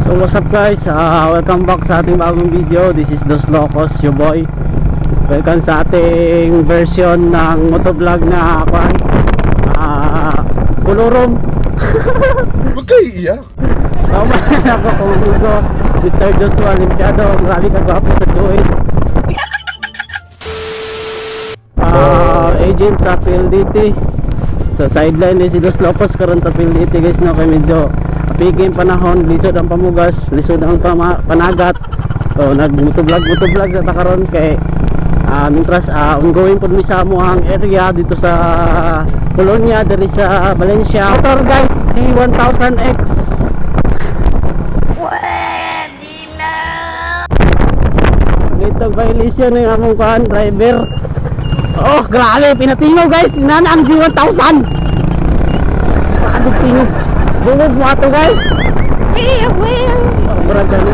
So what's up guys, welcome back sa ating bagong video. This is Dos Locos, your boy. Welcome sa ating version ng motovlog na Pulurom. Huwag kayo iiyak. Paumahan ako kung Hugo, Mr. Joshua Limpiado. Marami kagwapo sa Joey. Agent sa PLDT. So sideline din si Dos Locos karon sa PLDT guys, no? Kaya medyo apigin panahon, lisod ang pamugas, lisod ang panagat. So nagmotovlog sa takaron kay mientras ongoing po mi sa amuhang area dito sa Polonia, diri sa Valencia. Motor guys, G1000X. Pwede na! Dito violation ng among driver. Oh, grabe, pinatingaw guys. Tingnan ang G1000. Paano tingog? Bungog mo ato guys. Well. Sobrang dami.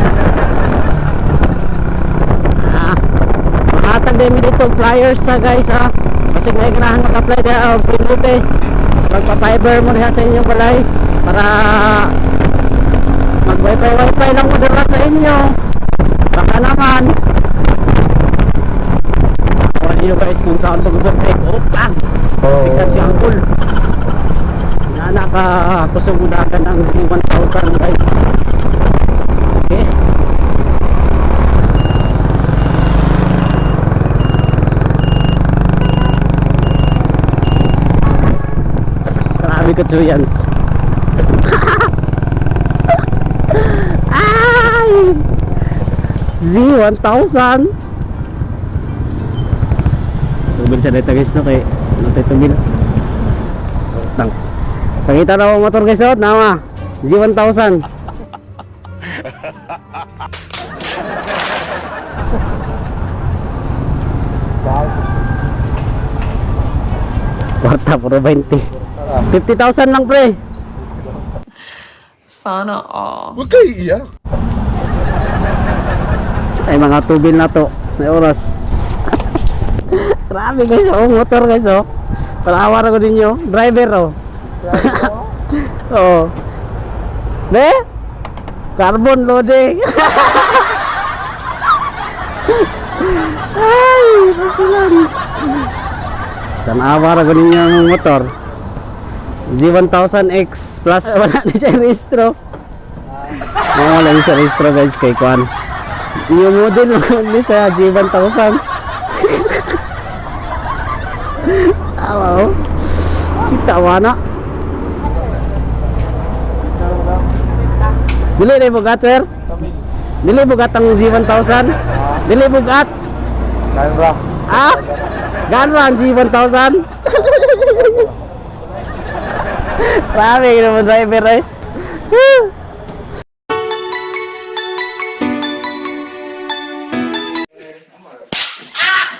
Mahatag din dito flyers sa guys ha. Kasi may ganahan maka-apply dahil pinute. Magpa-fiber mo diha sa inyong balay para mag-wifi lang mo dira sa inyo. Baka naman nyo guys kung saan mag-overtake. Lang tingnan si Uncle nakapusong-udakan ang Z1000 guys. Okay, grabe ka Chuyans. Ay, Z1000 tubil siya dito guys, no? Kay natay tubil tang pakita na mo motor guys, oh nama G1000. Kwarta puro 20 50,000 lang pre. Sana all. Huwag kayo iiyak. Ay mga tubil na to sa oras. Grabe guys, oh motor guys, oh palawar ako ninyo driver, oh oh be carbon loading. Ay masilan tanawar ako ninyo ang motor Z1000X plus. Wala na siya registro. Wala na siya registro guys kay Kwan. Yung model ni sa G1000. Tawa, oh tawa na. Dili na bugat sir. Dili bugat ang G1000. Dili bugat. Ganra. Ganra ang G1000. Grabe naman driver eh.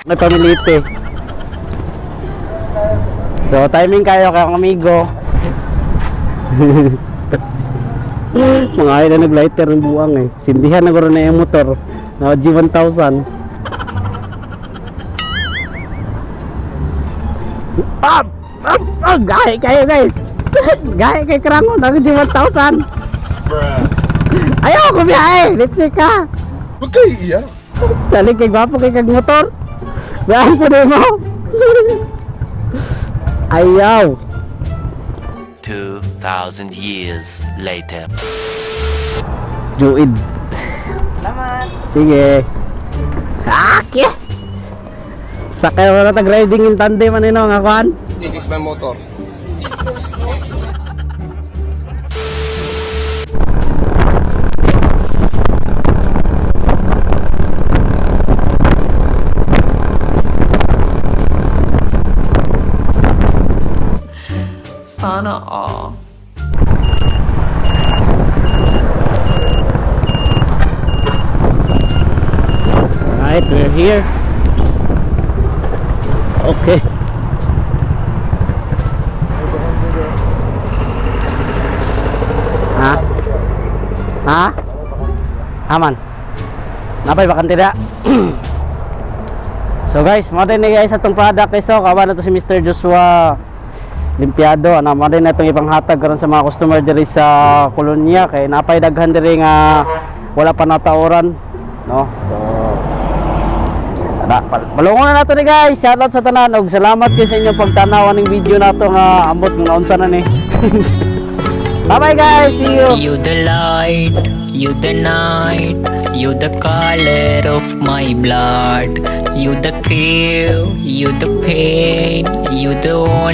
May pamilite. So timing kayo kayong amigo. Mga ay na naglighter ng buwang eh. Sindihan na gano'n na yung motor na G1000. Gahe kayo guys. Gahe kay Krangon ng G1000. Ayaw ko biyahe. Let's see ka. Huwag kayo iiyak. Dali kay gwapo kay kag motor. Biyahe ko din mo. Ayaw. 2,000 years later. Juid. Salamat. Sige. Okay. Sakay mo na tag-riding in tandem man ino nga kwan. Ikik may motor. Sana all. Alright, we're here. Okay. Ha? Aman. Napay bakante da. So guys, mo din guys atong product guys, so kawan na to si Mr. Joshua limpyado ana mo rin natong ipanghatag karon sa mga customer diri sa kolonya kay napay daghan diri nga wala pa natauran, no? So balungon na nato ni guys. Shoutout sa tanan og salamat kay sa inyong pagtanaw ning video nato nga ambot nga unsa na ni. Bye bye guys, see you. You the light, you the night, you the color of my blood, you the kill, you the pain, you the only